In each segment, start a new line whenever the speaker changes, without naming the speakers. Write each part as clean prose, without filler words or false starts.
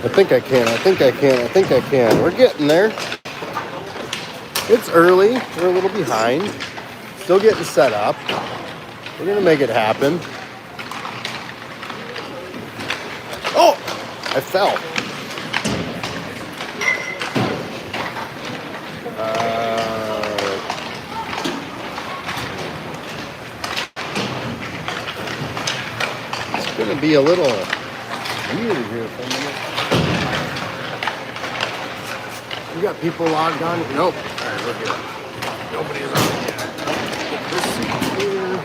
I think I can. I think I can. I think I can. We're getting there. It's early. We're a little behind. Still getting set up. We're going to make it happen. Oh! I fell. It's going to be a little weird here for a minute. You got people logged on? Nope. All right, we're good. Nobody's on yet. Get this seat here.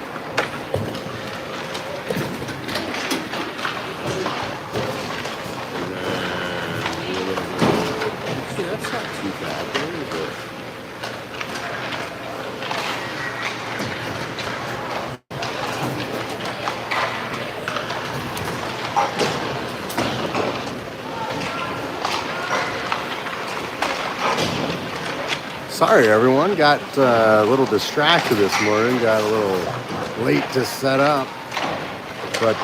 See, that's not too bad. Where is it? Sorry, everyone. Got a little distracted this morning. Got a little late to set up. But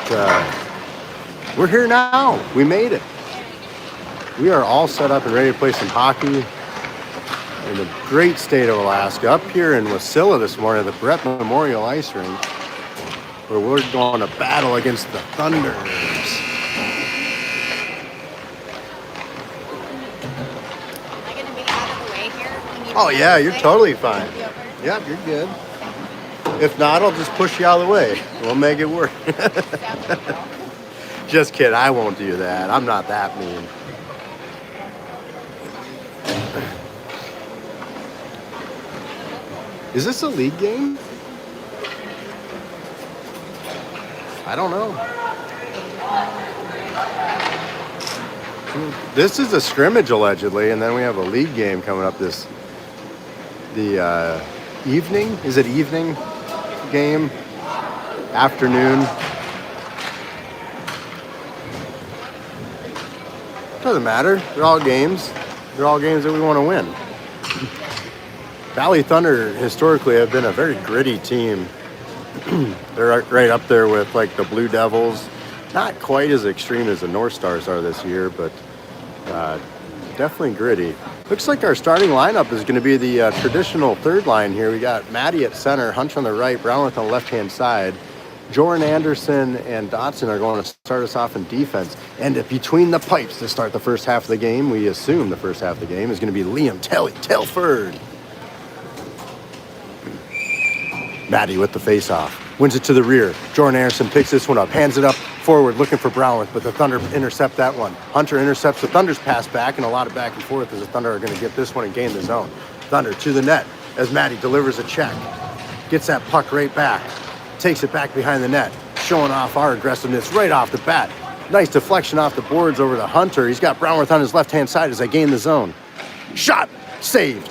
we're here now. We made it. We are all set up and ready to play some hockey in the great state of Alaska. Up here in Wasilla this morning at the Brett Memorial Ice Rink, where we're going to battle against the Thunders. Oh, yeah, you're totally fine. Yep, you're good. If not, I'll just push you out of the way. We'll make it work. Just kidding. I won't do that. I'm not that mean. Is this a league game? I don't know. This is a scrimmage, allegedly, and then we have a league game coming up the evening? Is it evening game? Afternoon? Doesn't matter. They're all games. They're all games that we want to win. Valley Thunder historically have been a very gritty team. They're right up there with like the Blue Devils. Not quite as extreme as the North Stars are this year, but definitely gritty. Looks like our starting lineup is going to be the traditional third line here. We got Maddie at center, Hunch on the right, Brownworth on the left-hand side. Jordan Anderson and Dotson are going to start us off in defense. And between the pipes to start the first half of the game, we assume the first half of the game is going to be Liam Telford. Maddie with the face-off. Wins it to the rear. Jordan Anderson picks this one up, hands it up forward, looking for Brownworth, but the Thunder intercept that one. Hunter intercepts the Thunder's pass back, and a lot of back and forth as the Thunder are going to get this one and gain the zone. Thunder to the net as Maddie delivers a check. Gets that puck right back. Takes it back behind the net, showing off our aggressiveness right off the bat. Nice deflection off the boards over to Hunter. He's got Brownworth on his left-hand side as they gain the zone. Shot! Saved.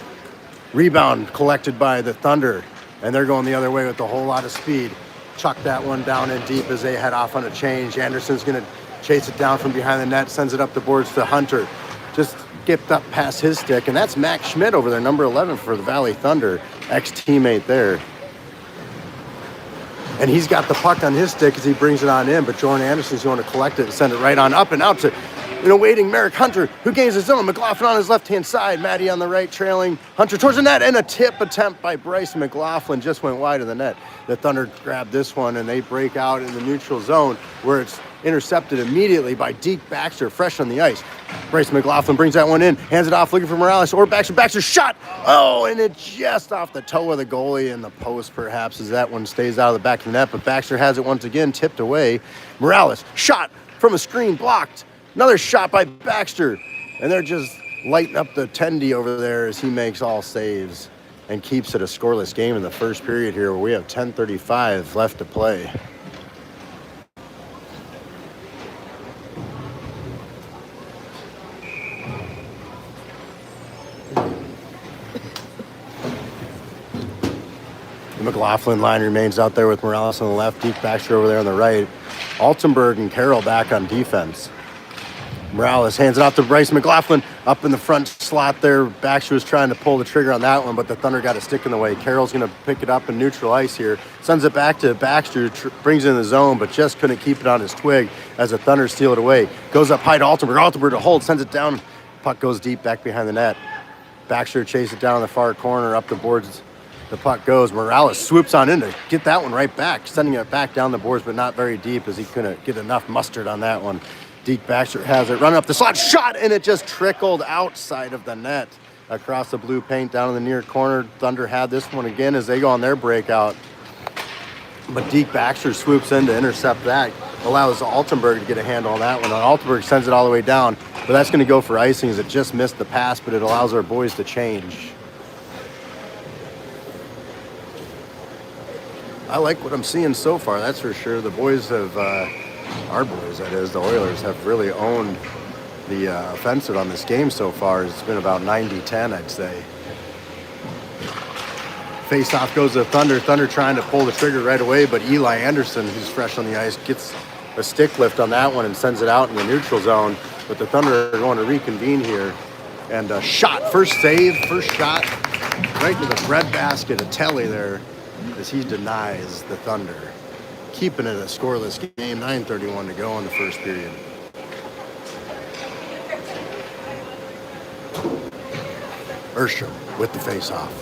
Rebound collected by the Thunder. And they're going the other way with a whole lot of speed. Chuck that one down in deep as they head off on a change. Anderson's going to chase it down from behind the net, sends it up the boards to Hunter. Just skipped up past his stick, and that's Max Schmidt over there, number 11 for the Valley Thunder, ex-teammate there. And he's got the puck on his stick as he brings it on in, but Jordan Anderson's going to collect it and send it right on up and out to waiting Merrick Hunter, who gains his zone. McLaughlin on his left-hand side, Maddie on the right, trailing Hunter towards the net, and a tip attempt by Bryce McLaughlin just went wide of the net. The Thunder grabbed this one, and they break out in the neutral zone, where it's intercepted immediately by Deke Baxter, fresh on the ice. Bryce McLaughlin brings that one in, hands it off, looking for Morales or Baxter. Baxter shot! Oh, and it just off the toe of the goalie in the post, perhaps, as that one stays out of the back of the net, but Baxter has it once again, tipped away. Morales, shot from a screen, blocked. Another shot by Baxter, and they're just lighting up the Tendy over there as he makes all saves and keeps it a scoreless game in the first period here, where we have 10:35 left to play. The McLaughlin line remains out there with Morales on the left, Deke Baxter over there on the right. Altenberg and Carroll back on defense. Morales hands it off to Bryce McLaughlin up in the front slot there. Baxter was trying to pull the trigger on that one, but the Thunder got a stick in the way. Carroll's going to pick it up in neutral ice here. Sends it back to Baxter, brings it in the zone, but just couldn't keep it on his twig as the Thunder steal it away. Goes up high to Altenberg. Altenberg to hold, sends it down. Puck goes deep back behind the net. Baxter chases it down in the far corner, up the boards. The puck goes. Morales swoops on in to get that one right back, sending it back down the boards, but not very deep as he couldn't get enough mustard on that one. Deke Baxter has it, running up the slot, shot, and it just trickled outside of the net across the blue paint down in the near corner. Thunder had this one again as they go on their breakout. But Deke Baxter swoops in to intercept that, allows Altenberg to get a handle on that one. And Altenberg sends it all the way down, but that's going to go for icing as it just missed the pass, but it allows our boys to change. I like what I'm seeing so far, that's for sure. The boys have... our boys, that is, the Oilers, have really owned the offensive on this game so far. It's been about 90-10, I'd say. Face-off goes to Thunder. Thunder trying to pull the trigger right away, but Eli Anderson, who's fresh on the ice, gets a stick lift on that one and sends it out in the neutral zone. But the Thunder are going to reconvene here. And a shot, first save, first shot, right into the breadbasket of Telly there as he denies the Thunder. Keeping it a scoreless game, 9:31 to go in the first period. Ursham with the face-off.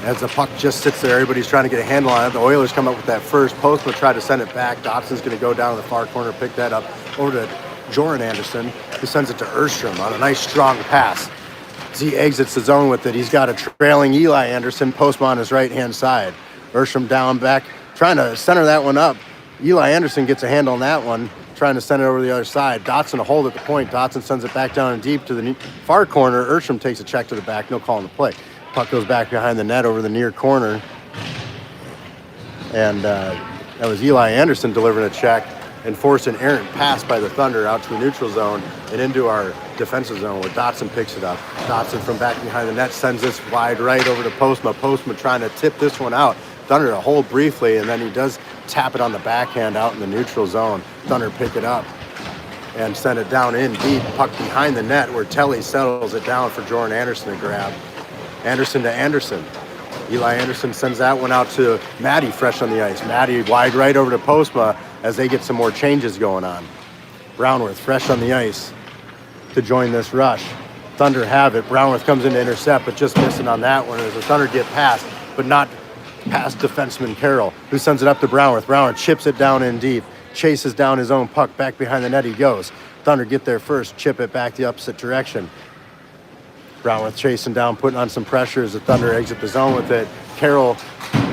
As the puck just sits there, everybody's trying to get a handle on it. The Oilers come up with that first post, but try to send it back. Dobson's going to go down to the far corner, pick that up over to Jordan Anderson, who sends it to Ursham on a nice strong pass. As he exits the zone with it, he's got a trailing Eli Anderson, postman on his right-hand side. Ursham down back, trying to center that one up. Eli Anderson gets a handle on that one, trying to send it over to the other side. Dotson a hold at the point. Dotson sends it back down and deep to the far corner. Ursham takes a check to the back, no call on the play. Puck goes back behind the net over the near corner. And that was Eli Anderson delivering a check and forced an errant pass by the Thunder out to the neutral zone and into our defensive zone where Dotson picks it up. Dotson from back behind the net sends this wide right over to Postma. Postma trying to tip this one out. Thunder to hold briefly, and then he does tap it on the backhand out in the neutral zone. Thunder pick it up and send it down in deep, puck behind the net where Telly settles it down for Jordan Anderson to grab. Anderson to Anderson. Eli Anderson sends that one out to Maddie fresh on the ice. Maddie wide right over to Postma as they get some more changes going on. Brownworth fresh on the ice to join this rush. Thunder have it. Brownworth comes in to intercept, but just missing on that one as the Thunder get past, but not past defenseman Carroll, who sends it up to Brownworth. Brownworth chips it down in deep, chases down his own puck, back behind the net he goes. Thunder get there first, chip it back the opposite direction. Brownworth chasing down, putting on some pressure as the Thunder exit the zone with it. Carroll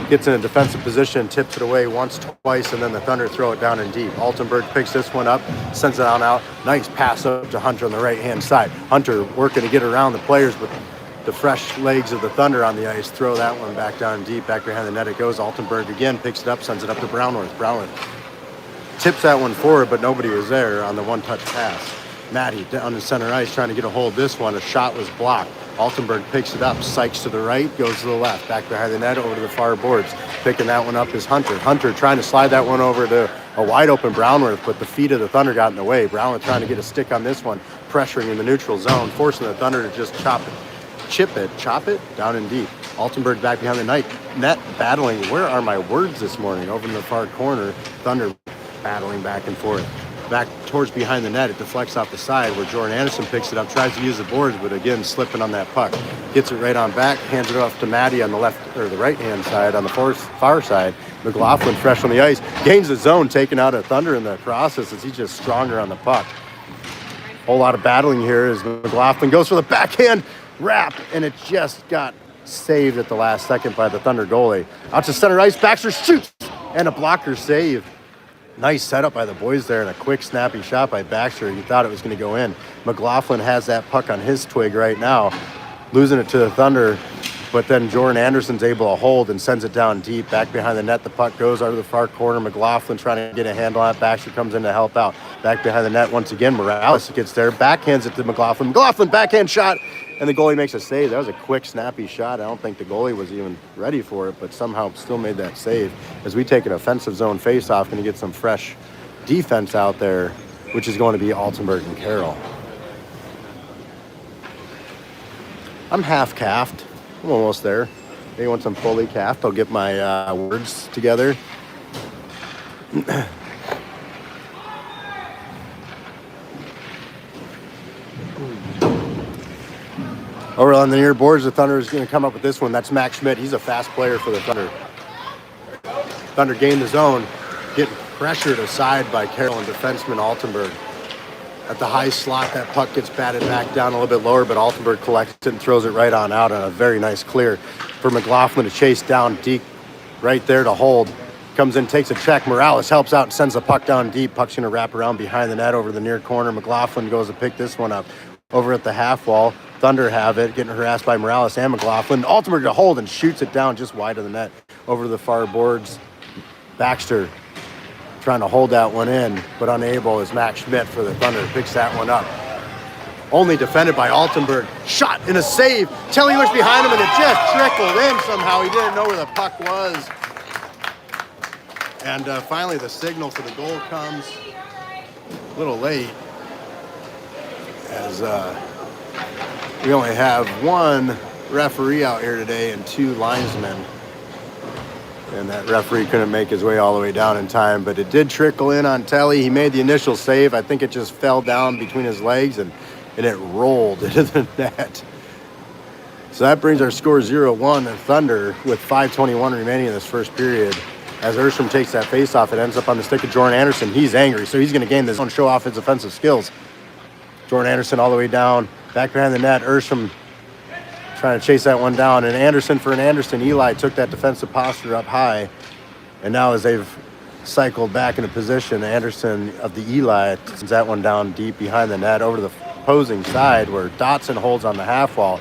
gets in a defensive position, tips it away once, twice, and then the Thunder throw it down in deep. Altenberg picks this one up, sends it on out. Nice pass up to Hunter on the right-hand side. Hunter working to get around the players, but the fresh legs of the Thunder on the ice throw that one back down deep, back behind the net it goes. Altenberg again picks it up, sends it up to Brownworth. Brownworth tips that one forward, but nobody was there on the one-touch pass. Maddie down the center ice trying to get a hold of this one. A shot was blocked. Altenberg picks it up, Sykes to the right, goes to the left, back behind the net over to the far boards. Picking that one up is Hunter. Hunter trying to slide that one over to a wide-open Brownworth, but the feet of the Thunder got in the way. Brownworth trying to get a stick on this one, pressuring in the neutral zone, forcing the Thunder to just chop it, down and deep. Altenberg back behind the net, battling. Where are my words this morning? Over in the far corner, Thunder battling back and forth. Back towards behind the net, it deflects off the side where Jordan Anderson picks it up, tries to use the boards, but again, slipping on that puck. Gets it right on back, hands it off to Maddie on the left, or the right-hand side, on the far side. McLaughlin fresh on the ice, gains the zone, taking out a Thunder in the process as he's just stronger on the puck. Whole lot of battling here as McLaughlin goes for the backhand wrap, and it just got saved at the last second by the Thunder goalie. Out to center ice, Baxter shoots, and a blocker save. Nice setup by the boys there and a quick snappy shot by Baxter. You thought it was going to go in. McLaughlin has that puck on his twig right now, losing it to the Thunder, but then Jordan Anderson's able to hold and sends it down deep. Back behind the net, the puck goes out of the far corner. McLaughlin trying to get a handle on it. Baxter comes in to help out. Back behind the net once again. Morales gets there, backhands it to McLaughlin. McLaughlin backhand shot, and the goalie makes a save. That was a quick, snappy shot. I don't think the goalie was even ready for it, but somehow still made that save as we take an offensive zone face-off and get some fresh defense out there, which is going to be Altenberg and Carroll. I'm half calved. I'm almost there. Maybe once I'm fully calved, I'll get my words together. Over on the near boards, the Thunder is going to come up with this one. That's Max Schmidt. He's a fast player for the Thunder. Thunder gain the zone, getting pressured aside by Carroll and defenseman Altenberg. At the high slot, that puck gets batted back down a little bit lower, but Altenberg collects it and throws it right on out on a very nice clear for McLaughlin to chase down deep right there to hold. Comes in, takes a check. Morales helps out and sends the puck down deep. Puck's going to wrap around behind the net over the near corner. McLaughlin goes to pick this one up. Over at the half wall, Thunder have it, getting harassed by Morales and McLaughlin. Altenberg to hold and shoots it down just wide of the net. Over to the far boards, Baxter trying to hold that one in, but unable is Max Schmidt for the Thunder. Picks that one up. Only defended by Altenberg. Shot in a save. Telly was behind him and it just trickled in somehow. He didn't know where the puck was. And finally the signal for the goal comes a little late, as we only have one referee out here today and two linesmen. And that referee couldn't make his way all the way down in time, but it did trickle in on Telly. He made the initial save. I think it just fell down between his legs and it rolled into the net. So that brings our score 0-1 and Thunder with 5:21 remaining in this first period. As Ursham takes that faceoff, it ends up on the stick of Jordan Anderson. He's angry, so he's going to gain this and show off his offensive skills. Jordan Anderson all the way down, back behind the net. Ursham trying to chase that one down, and Anderson for an Anderson. Eli took that defensive posture up high, and now as they've cycled back into position, Anderson of the Eli sends that one down deep behind the net over to the opposing side where Dotson holds on the half wall.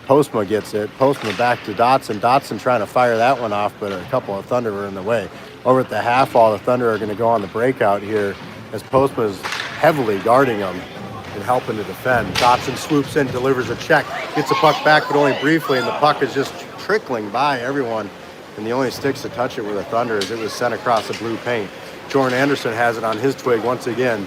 Postma gets it. Postma back to Dotson. Dotson trying to fire that one off, but a couple of Thunder were in the way. Over at the half wall, the Thunder are going to go on the breakout here as Postma is heavily guarding them and helping to defend. Dotson swoops in, delivers a check, gets the puck back, but only briefly, and the puck is just trickling by everyone. And the only sticks to touch it were the Thunder as it was sent across the blue paint. Jordan Anderson has it on his twig once again,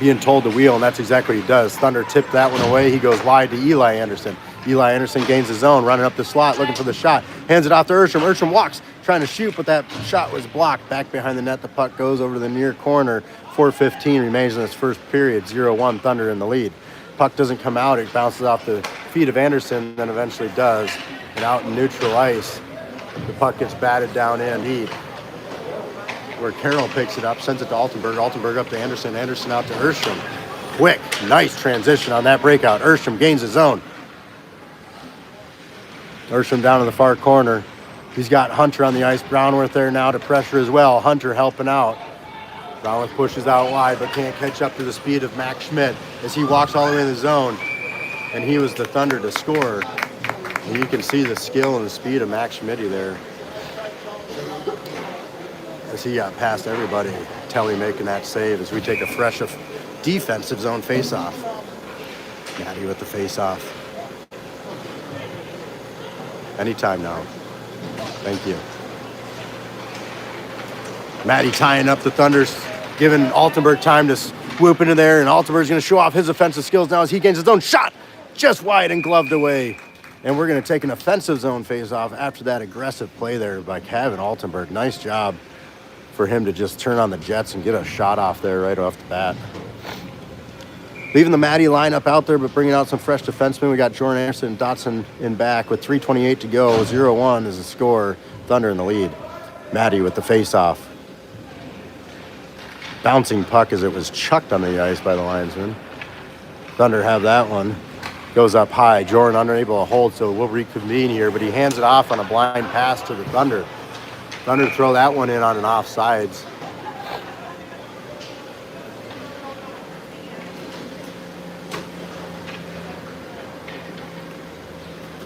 being told to wheel, and that's exactly what he does. Thunder tipped that one away. He goes wide to Eli Anderson. Eli Anderson gains the zone, running up the slot, looking for the shot. Hands it off to Ursham. Ursham walks, trying to shoot, but that shot was blocked. Back behind the net, the puck goes over to the near corner. 4:15 remains in this first period. 0-1, Thunder in the lead. Puck doesn't come out. It bounces off the feet of Anderson, then eventually does. And out in neutral ice, the puck gets batted down in deep, where Carroll picks it up, sends it to Altenberg. Altenberg up to Anderson. Anderson out to Ursham. Quick, nice transition on that breakout. Ursham gains his zone. Ursham down in the far corner. He's got Hunter on the ice. Brownworth there now to pressure as well. Hunter helping out. Brownworth pushes out wide, but can't catch up to the speed of Max Schmidt as he walks all the way in the zone. And he was the Thunder to score. And you can see the skill and the speed of Max Schmidt there, as he got past everybody. Telly making that save as we take a fresh defensive zone faceoff. Maddie with the faceoff. Anytime now. Thank you. Maddie tying up the Thunders, giving Altenberg time to swoop into there, and Altenberg's going to show off his offensive skills now as he gains his own shot just wide and gloved away. And we're going to take an offensive zone faceoff after that aggressive play there by Kevin Altenberg. Nice job for him to just turn on the jets and get a shot off there right off the bat. Leaving the Maddie lineup out there, but bringing out some fresh defensemen. We got Jordan Anderson and Dotson in back with 3:28 to go. 0-1 is the score. Thunder in the lead. Maddie with the faceoff. Bouncing puck as it was chucked on the ice by the linesman. Thunder have that one. Goes up high. Jordan unable to hold, so we'll reconvene here, but he hands it off on a blind pass to the Thunder. Thunder throw that one in on an offsides.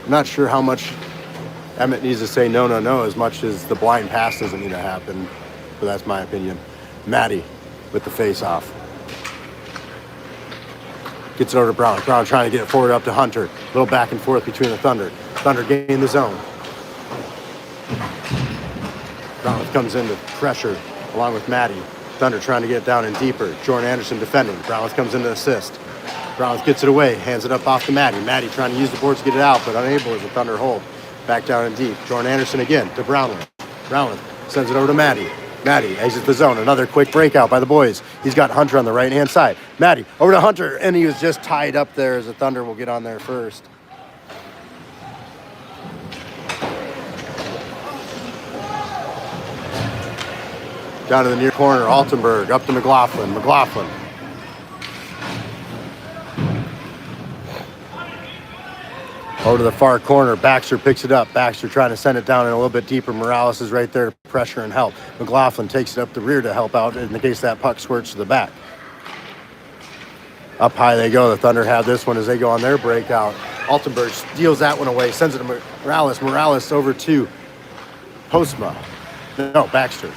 I'm not sure how much Emmett needs to say no, as much as the blind pass doesn't need to happen, but that's my opinion. Maddie with the face-off. Gets it over to Brown. Brown trying to get it forward up to Hunter. A little back and forth between the Thunder. Thunder gain the zone. Brown comes in to pressure along with Maddie. Thunder trying to get it down and deeper. Jordan Anderson defending. Brownless comes in to assist. Brownless gets it away, hands it up off to Maddie. Maddie trying to use the boards to get it out, but unable as the Thunder hold. Back down and deep. Jordan Anderson again to Brownless. Brownless sends it over to Maddie. Maddie exits the zone. Another quick breakout by the boys. He's got Hunter on the right-hand side. Maddie over to Hunter, and he was just tied up there as the Thunder will get on there first. Down to the near corner, Altenberg up to McLaughlin. McLaughlin. Over to the far corner, Baxter picks it up. Baxter trying to send it down and a little bit deeper. Morales is right there to pressure and help. McLaughlin takes it up the rear to help out in the case that puck squirts to the back. Up high they go. The Thunder have this one as they go on their breakout. Altenberg steals that one away, sends it to Morales. Morales over to Postma. No, Baxter.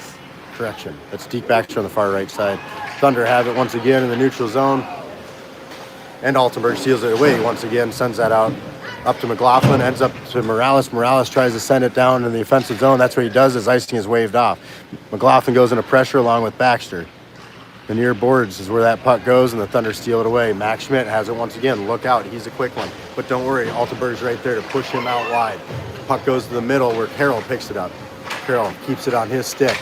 Correction. That's Deke Baxter on the far right side. Thunder have it once again in the neutral zone. And Altenberg steals it away once again, sends that out up to McLaughlin, ends up to Morales. Morales tries to send it down in the offensive zone. That's what he does as icing is waved off. McLaughlin goes into pressure along with Baxter. The near boards is where that puck goes, and the Thunder steal it away. Max Schmidt has it once again. Look out, he's a quick one. But don't worry, Altenberg's right there to push him out wide. Puck goes to the middle where Carroll picks it up. Carroll keeps it on his stick.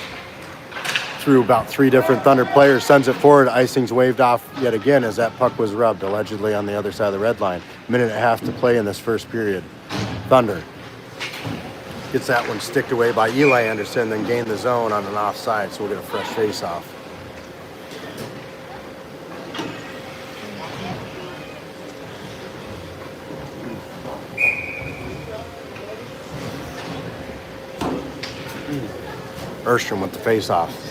Through about 3 different Thunder players, sends it forward. Icing's waved off yet again as that puck was rubbed, allegedly on the other side of the red line. 1.5 minutes to play in this first period. Thunder gets that one sticked away by Eli Anderson, then gain the zone on an offside, so we'll get a fresh face-off. Erstrom with the face-off.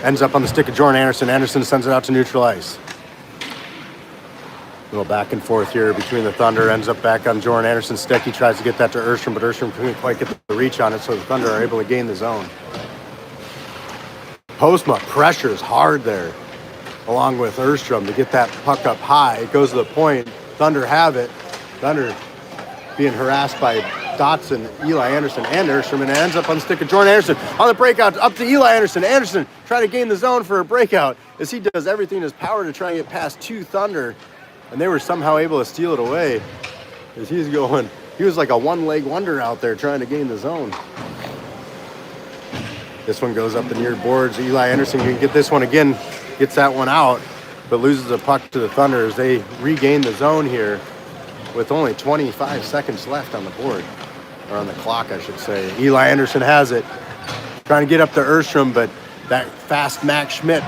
Ends up on the stick of Jordan Anderson. Anderson sends it out to neutral ice. A little back and forth here between the Thunder. Ends up back on Jordan Anderson's stick. He tries to get that to Erstrom, but Erstrom couldn't quite get the reach on it, so the Thunder are able to gain the zone. Postma pressures hard there, along with Erstrom, to get that puck up high. It goes to the point. Thunder have it. Thunder being harassed by Dotson, Eli Anderson, and Erstrom, and it ends up on the stick of Jordan Anderson. On the breakout, up to Eli Anderson. Anderson trying to gain the zone for a breakout as he does everything in his power to try and get past 2 Thunder, and they were somehow able to steal it away as he's going. He was like a one-leg wonder out there trying to gain the zone. This one goes up the near boards. Eli Anderson can get this one again, gets that one out, but loses a puck to the Thunder as they regain the zone here with only 25 seconds left on the board. Or on the clock, I should say. Eli Anderson has it. Trying to get up to Erstrom, but that fast Max Schmidt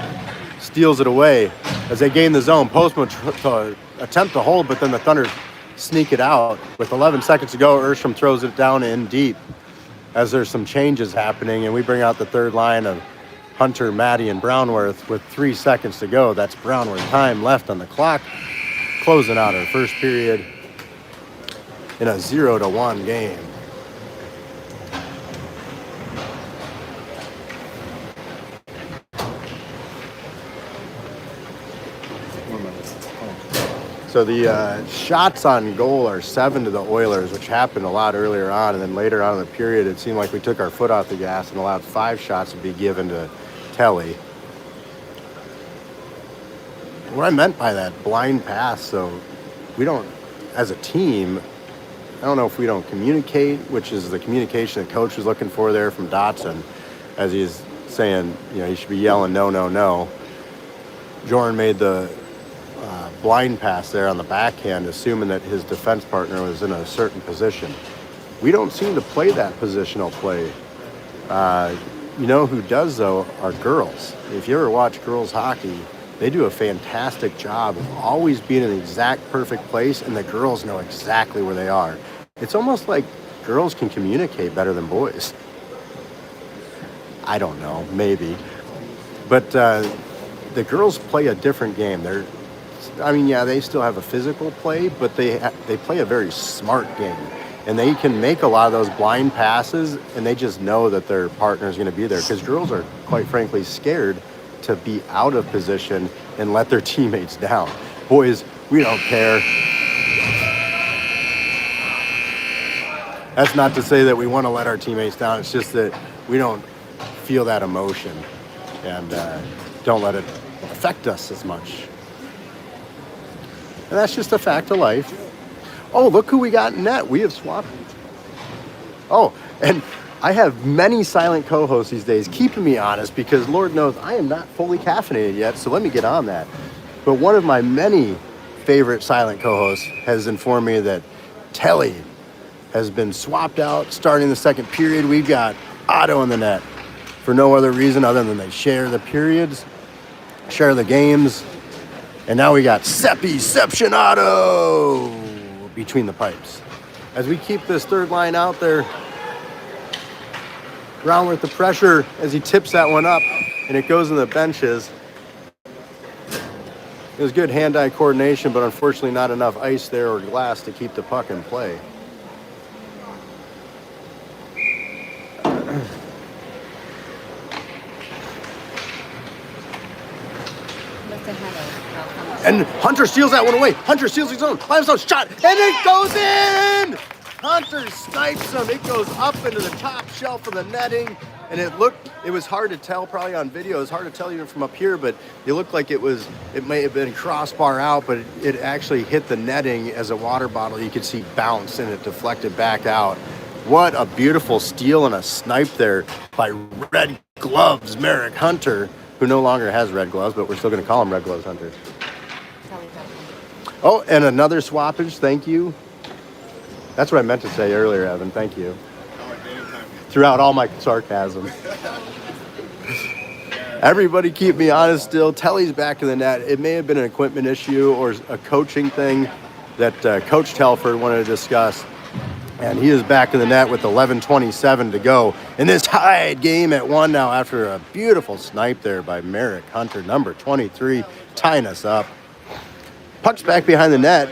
steals it away as they gain the zone. Postma to attempt to hold, but then the Thunder sneak it out. With 11 seconds to go, Erstrom throws it down in deep as there's some changes happening, and we bring out the third line of Hunter, Maddie, and Brownworth with 3 seconds to go. That's Brownworth time left on the clock. Closing out our first period in a 0-1 game. So the shots on goal are 7 to the Oilers, which happened a lot earlier on, and then later on in the period, it seemed like we took our foot off the gas and allowed 5 shots to be given to Telly. What I meant by that blind pass, so we don't, as a team, I don't know if we don't communicate, which is the communication that coach was looking for there from Dotson, as he's saying, you know, he should be yelling, no, no, no. Jordan made the blind pass there on the backhand, assuming that his defense partner was in a certain position. We don't seem to play that positional play. You know who does, though, are girls. If you ever watch girls hockey, they do a fantastic job of always being in the exact perfect place, and the girls know exactly where they are. It's almost like girls can communicate better than boys. I don't know, maybe. But the girls play a different game. They still have a physical play, but they play a very smart game. And they can make a lot of those blind passes, and they just know that their partner is going to be there. Because girls are, quite frankly, scared to be out of position and let their teammates down. Boys, we don't care. That's not to say that we want to let our teammates down. It's just that we don't feel that emotion and don't let it affect us as much. And that's just a fact of life. Oh, look who we got in net. We have swapped. Oh, and I have many silent co-hosts these days keeping me honest because Lord knows I am not fully caffeinated yet, so let me get on that. But one of my many favorite silent co-hosts has informed me that Telly has been swapped out starting the second period. We've got Otto in the net for no other reason other than they share the periods, share the games, and now we got Seppi-ception Otto between the pipes. As we keep this third line out there, Brown with the pressure as he tips that one up and it goes in the benches. It was good hand-eye coordination, but unfortunately not enough ice there or glass to keep the puck in play. And Hunter steals that one away. Hunter steals his own. By himself, shot, and it goes in! Hunter snipes him. It goes up into the top shelf of the netting. And it was hard to tell probably on video. It was hard to tell even from up here, but it looked like it may have been crossbar out, but it actually hit the netting as a water bottle. You could see bounce and it deflected back out. What a beautiful steal and a snipe there by Red Gloves Merrick Hunter, who no longer has red gloves, but we're still going to call him Red Gloves Hunter. Oh, and another swappage. Thank you. That's what I meant to say earlier, Evan. Thank you. Throughout all my sarcasm. Everybody keep me honest still. Telly's back in the net. It may have been an equipment issue or a coaching thing that Coach Telford wanted to discuss. And he is back in the net with 11:27 to go in this tied game at 1 now after a beautiful snipe there by Merrick Hunter, number 23, tying us up. Puck's back behind the net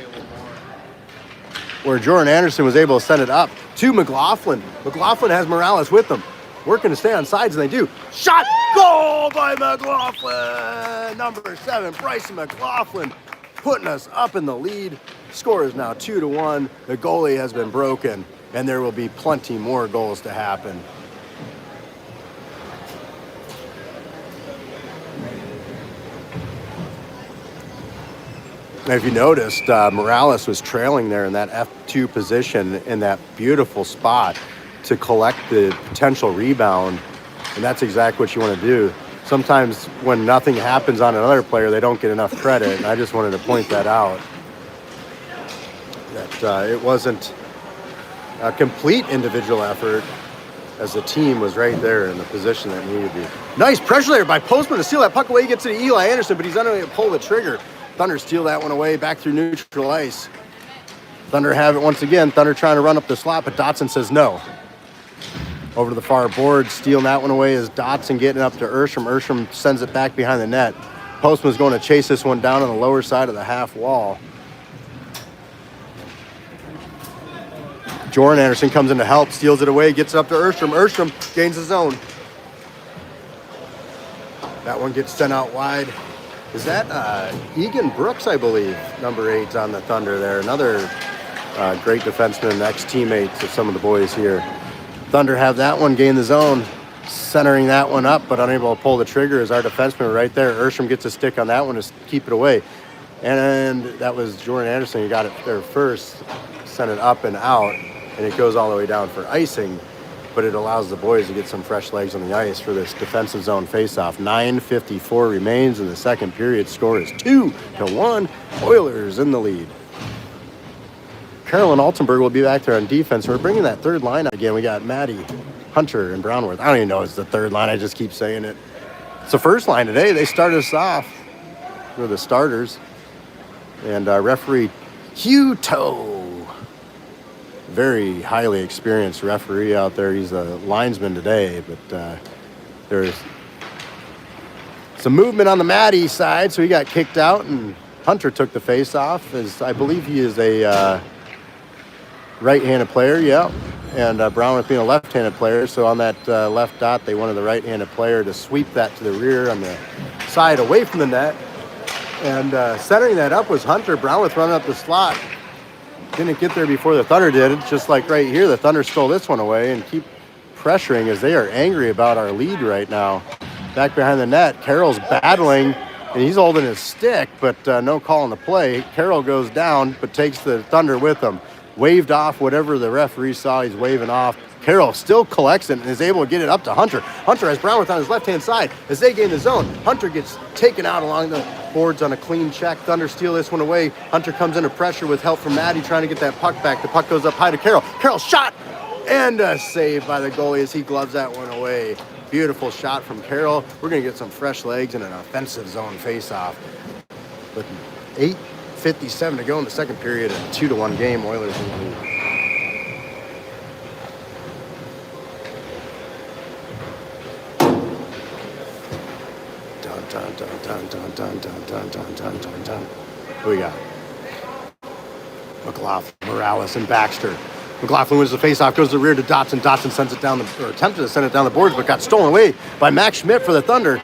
where Jordan Anderson was able to send it up to McLaughlin. McLaughlin has Morales with them, working to stay on sides, and they do. Shot, goal by McLaughlin! Number 7, Bryson McLaughlin, putting us up in the lead. Score is now 2-1. The goalie has been broken, and there will be plenty more goals to happen. If you noticed, Morales was trailing there in that F2 position in that beautiful spot to collect the potential rebound, and that's exactly what you want to do. Sometimes when nothing happens on another player, they don't get enough credit, and I just wanted to point that out. That it wasn't a complete individual effort as the team was right there in the position that needed to be. Nice pressure there by Postman to steal that puck away. He gets to Eli Anderson, but he's unable to pull the trigger. Thunder steal that one away back through neutral ice. Thunder have it once again. Thunder trying to run up the slot, but Dotson says no. Over to the far board, stealing that one away is Dotson getting up to Ersham. Ersham sends it back behind the net. Postman's going to chase this one down on the lower side of the half wall. Jordan Anderson comes in to help, steals it away, gets it up to Ersham. Ersham gains his own. That one gets sent out wide. Is that Egan Brooks, I believe, number 8 on the Thunder there. Another great defenseman, ex-teammate to some of the boys here. Thunder have that one gain the zone, centering that one up, but unable to pull the trigger as our defenseman right there. Ersham gets a stick on that one to keep it away. And that was Jordan Anderson. He got it there first, sent it up and out, and it goes all the way down for icing. But it allows the boys to get some fresh legs on the ice for this defensive zone faceoff. 9:54 remains in the second period. Score is 2-1. Oilers in the lead. Carolyn Altenberg will be back there on defense. We're bringing that third line again. We got Maddie, Hunter, and Brownworth. I don't even know it's the third line. I just keep saying it. It's the first line today. They started us off. We're the starters. And referee Hugh Toe. Very highly experienced referee out there. He's a linesman today, but there's some movement on the Maddie side, so he got kicked out, and Hunter took the face-off, as I believe he is a right-handed player, yeah, and Brownworth being a left-handed player, so on that left dot, they wanted the right-handed player to sweep that to the rear on the side away from the net, and centering that up was Hunter. Brownworth running up the slot. didn't get there before the Thunder did. It's just like right here, the Thunder stole this one away and keep pressuring as they are angry about our lead right now. Back behind the net, Carroll's battling, and he's holding his stick, but no call on the play. Carroll goes down, but takes the Thunder with him. Waved off whatever the referee saw he's waving off. Carroll still collects it and is able to get it up to Hunter. Hunter has Brownworth on his left-hand side as they gain the zone. Hunter gets taken out along the boards on a clean check. Thunder steal this one away. Hunter comes under pressure with help from Maddie trying to get that puck back. The puck goes up high to Carroll. Carroll shot and a save by the goalie as he gloves that one away. Beautiful shot from Carroll. We're going to get some fresh legs and an offensive zone face-off. With 8:57 to go in the second period, a 2-1 game. Oilers in the lead. Who we got? McLaughlin, Morales, and Baxter. McLaughlin wins the faceoff, goes to the rear to Dotson. Dotson sends it down or attempted to send it down the boards, but got stolen away by Max Schmidt for the Thunder.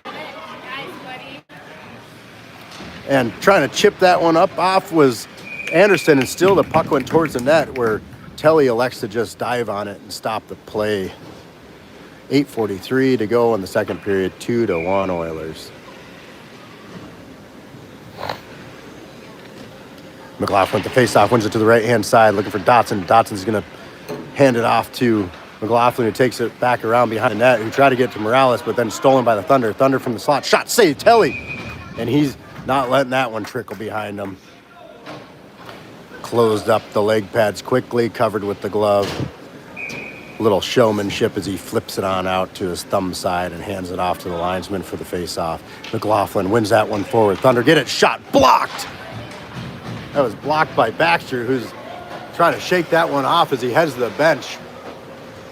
And trying to chip that one up off was Anderson, and still the puck went towards the net where Telly elects to just dive on it and stop the play. 8:43 to go in the second period, 2-1 Oilers. McLaughlin with the faceoff, wins it to the right-hand side, looking for Dotson. Dotson's going to hand it off to McLaughlin, who takes it back around behind the net, who tried to get to Morales, but then stolen by the Thunder. Thunder from the slot, shot, save, Telly. And he's not letting that one trickle behind him. Closed up the leg pads quickly, covered with the glove. Little showmanship as he flips it on out to his thumb side and hands it off to the linesman for the faceoff. McLaughlin wins that one forward. Thunder get it, shot, blocked. That was blocked by Baxter, who's trying to shake that one off as he heads to the bench.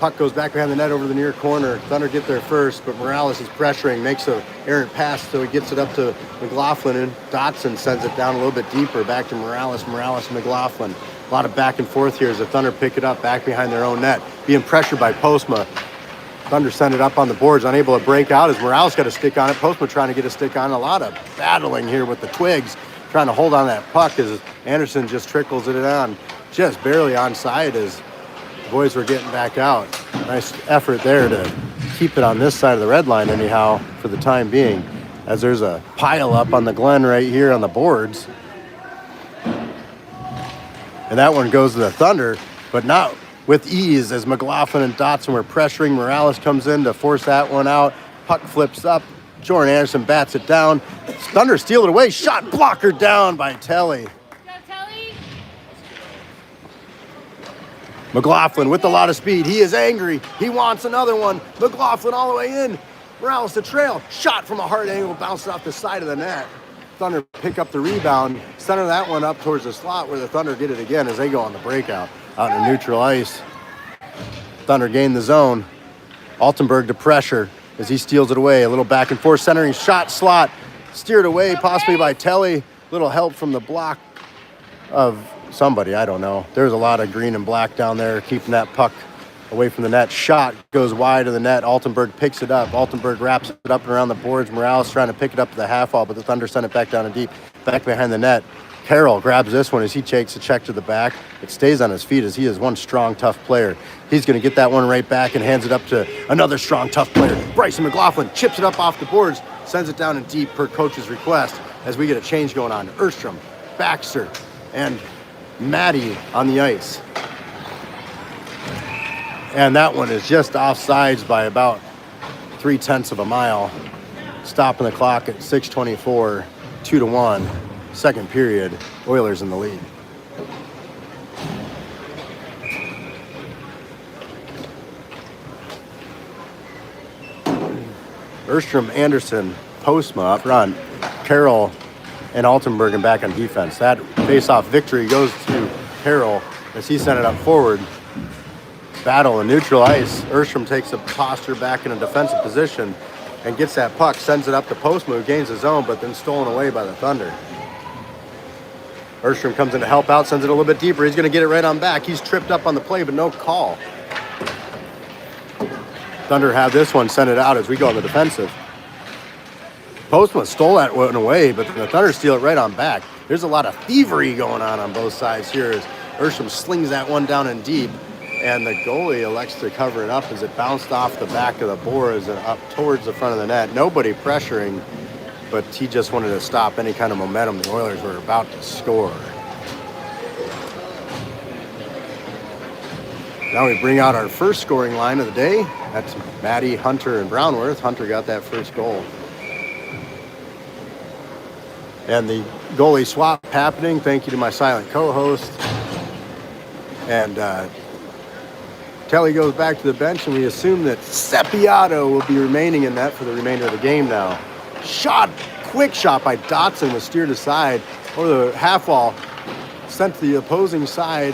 Puck goes back behind the net over the near corner. Thunder get there first, but Morales is pressuring, makes an errant pass, so he gets it up to McLaughlin, and Dotson sends it down a little bit deeper, back to Morales, and McLaughlin. A lot of back and forth here as the Thunder pick it up back behind their own net, being pressured by Postma. Thunder send it up on the boards, unable to break out as Morales got a stick on it. Postma trying to get a stick on. A lot of battling here with the Twigs, trying to hold on that puck as Anderson just trickles it on, just barely onside as the boys were getting back out. Nice effort there to keep it on this side of the red line anyhow for the time being, as there's a pile up on the Glen right here on the boards. And that one goes to the Thunder, but not with ease as McLaughlin and Dotson were pressuring. Morales comes in to force that one out. Puck flips up. Jordan Anderson bats it down. Thunder steal it away. Shot blocker down by Telly.
Go, Telly.
McLaughlin with a lot of speed. He is angry. He wants another one. McLaughlin all the way in. Morales the trail. Shot from a hard angle. Bounced off the side of the net. Thunder pick up the rebound. Center that one up towards the slot where the Thunder get it again as they go on the breakout. Out in neutral ice. Thunder gain the zone. Altenberg to pressure as he steals it away. A little back and forth centering shot slot. Steered away possibly by Telly. Little help from the block of somebody, I don't know. There's a lot of green and black down there keeping that puck away from the net. Shot goes wide of the net. Altenberg picks it up. Altenberg wraps it up and around the boards. Morales trying to pick it up to the half wall, but the Thunder send it back down and deep. Back behind the net. Carroll grabs this one as he takes a check to the back. It stays on his feet as he is one strong, tough player. He's going to get that one right back and hands it up to another strong, tough player. Bryson McLaughlin chips it up off the boards, sends it down in deep per coach's request as we get a change going on. Erstrom, Baxter, and Maddie on the ice. And that one is just offsides by about 0.3 of a mile. Stopping the clock at 6:24, 2-1. Second period, Oilers in the lead. Erstrom, Anderson, Postma up front. Carroll and Altenberg back on defense. That face-off victory goes to Carroll as he sent it up forward. Battle in neutral ice. Erstrom takes a posture back in a defensive position and gets that puck, sends it up to Postma, who gains his zone, but then stolen away by the Thunder. Erstrom comes in to help out, sends it a little bit deeper. He's going to get it right on back. He's tripped up on the play, but no call. Thunder have this one, send it out as we go on the defensive. Postma stole that one away, but the Thunder steal it right on back. There's a lot of thievery going on both sides here as Ursham slings that one down and deep, and the goalie elects to cover it up as it bounced off the back of the boards and up towards the front of the net. Nobody pressuring, but he just wanted to stop any kind of momentum the Oilers were about to score. Now we bring out our first scoring line of the day. That's Maddie, Hunter, and Brownworth. Hunter got that first goal. And the goalie swap happening. Thank you to my silent co-host. And Kelly goes back to the bench, and we assume that Seppiato will be remaining in net for the remainder of the game now. Quick shot by Dotson was steered aside over the half wall, sent to the opposing side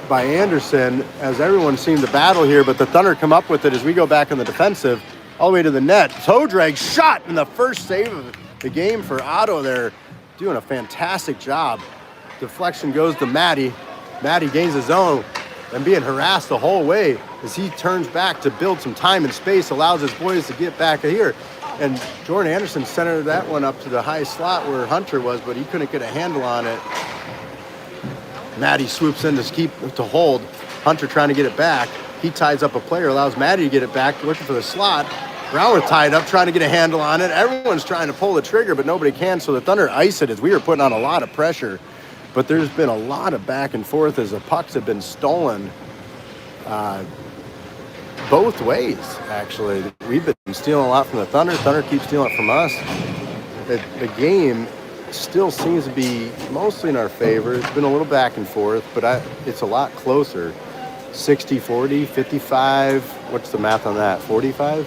by Anderson, as everyone seemed to battle here, but the Thunder come up with it as we go back in the defensive all the way to the net. Toe drag shot in the first save of the game for Otto there, doing a fantastic job. Deflection goes to Maddie. Maddie gains his own and being harassed the whole way as he turns back to build some time and space, allows his boys to get back here. And Jordan Anderson centered that one up to the high slot where Hunter was, but he couldn't get a handle on it. Maddie swoops in to hold. Hunter trying to get it back. He ties up a player, allows Maddie to get it back, looking for the slot. Brownworth tied up, trying to get a handle on it. Everyone's trying to pull the trigger, but nobody can, so the Thunder ice it as we were putting on a lot of pressure. But there's been a lot of back and forth as the pucks have been stolen both ways, actually. We've been stealing a lot from the Thunder. Thunder keeps stealing it from us. The game still seems to be mostly in our favor. It's been a little back and forth, but it's a lot closer. 60-40, 55, what's the math on that, 45?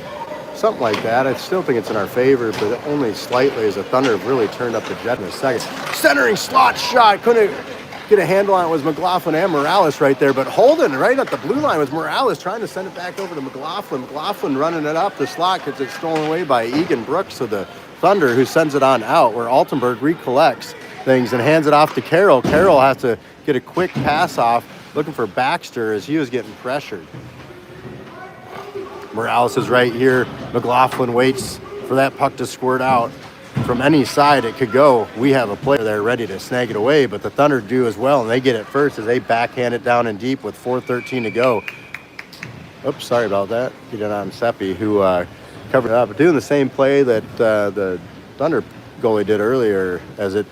Something like that. I still think it's in our favor, but only slightly, as the Thunder have really turned up the jet in a second. Centering slot shot, couldn't get a handle on it, was McLaughlin and Morales right there, but holding right at the blue line was Morales trying to send it back over to McLaughlin. McLaughlin running it up the slot because it's stolen away by Egan Brooks of the Thunder, who sends it on out, where Altenberg recollects things and hands it off to Carroll. Carroll has to get a quick pass off, looking for Baxter as he was getting pressured. Morales is right here. McLaughlin waits for that puck to squirt out. From any side it could go. We have a player there ready to snag it away, but the Thunder do as well, and they get it first as they backhand it down and deep with 4:13 to go. Oops, sorry about that. Get it on Seppi, who covered it up, doing the same play that the Thunder goalie did earlier as it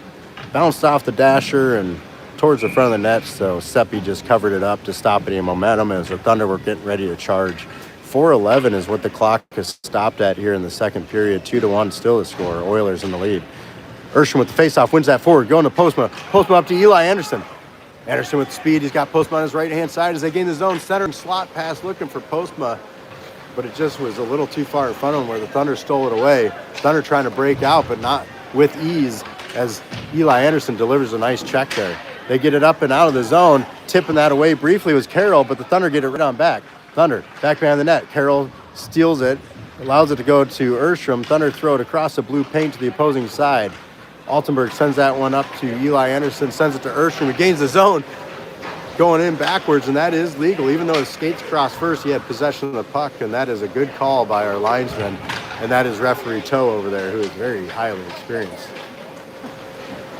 bounced off the dasher and towards the front of the net, so Seppi just covered it up to stop any momentum as the Thunder were getting ready to charge. 4:11 is what the clock has stopped at here in the second period. 2-1 still the score. Oilers in the lead. Ursham with the faceoff wins that forward, going to Postma. Postma up to Eli Anderson. Anderson with speed. He's got Postma on his right-hand side as they gain the zone. Center and slot pass looking for Postma, but it just was a little too far in front of him where the Thunder stole it away. Thunder trying to break out, but not with ease as Eli Anderson delivers a nice check there. They get it up and out of the zone. Tipping that away briefly was Carroll, but the Thunder get it right on back. Thunder back behind the net. Carroll steals it, allows it to go to Ursham. Thunder throw it across the blue paint to the opposing side. Altenberg sends that one up to Eli Anderson, sends it to Ursham. He gains the zone, going in backwards, and that is legal. Even though his skates crossed first, he had possession of the puck, and that is a good call by our linesman. And that is referee Toe over there, who is very highly experienced.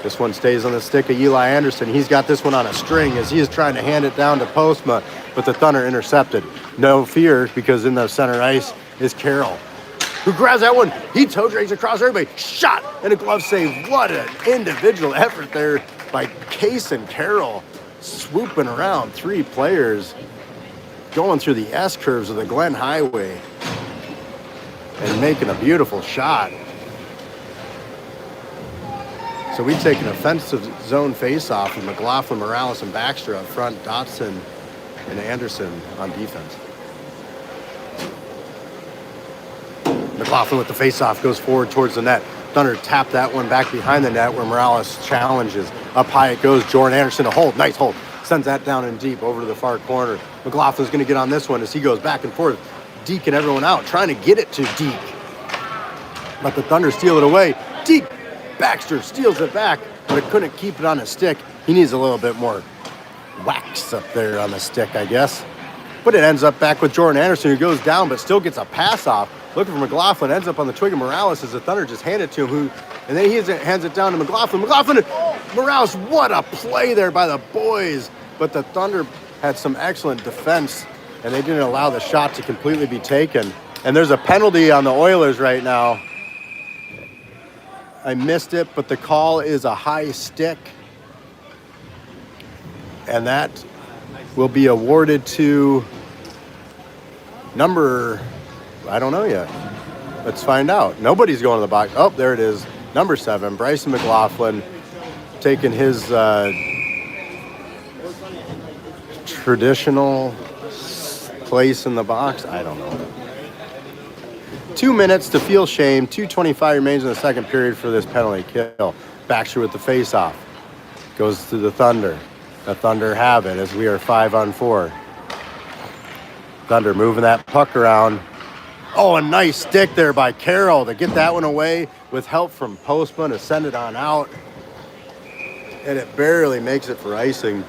This one stays on the stick of Eli Anderson. He's got this one on a string as he is trying to hand it down to Postma, but the Thunder intercepted. No fear, because in the center ice is Carroll, who grabs that one. He toe drags across everybody. Shot and a glove save. What an individual effort there by Case and Carroll, swooping around three players, going through the S-curves of the Glen Highway and making a beautiful shot. So we take an offensive zone face-off with McLaughlin, Morales, and Baxter up front, Dotson and Anderson on defense. McLaughlin with the face-off goes forward towards the net. Thunder tap that one back behind the net where Morales challenges. Up high it goes. Jordan Anderson a hold. Nice hold. Sends that down and deep over to the far corner. McLaughlin's going to get on this one as he goes back and forth, deking everyone out, trying to get it to Deke. But the Thunder steal it away. Deke. Baxter steals it back, but it couldn't keep it on his stick. He needs a little bit more wax up there on the stick, I guess. But it ends up back with Jordan Anderson, who goes down but still gets a pass off. Looking for McLaughlin, ends up on the twig of Morales as the Thunder just hand it to him, and then he hands it down to McLaughlin. McLaughlin Morales, what a play there by the boys. But the Thunder had some excellent defense, and they didn't allow the shot to completely be taken. And there's a penalty on the Oilers right now. I missed it, but the call is a high stick. And that will be awarded to number, I don't know yet. Let's find out. Nobody's going to the box. Oh, there it is. Number 7, Bryson McLaughlin, taking his traditional place in the box. I don't know. 2 minutes to feel shame. 2:25 remains in the second period for this penalty kill. Baxter with the face-off. Goes to the Thunder. The Thunder have it as we are 5-on-4. Thunder moving that puck around. Oh, a nice stick there by Carroll to get that one away with help from Postma to send it on out. And it barely makes it for icing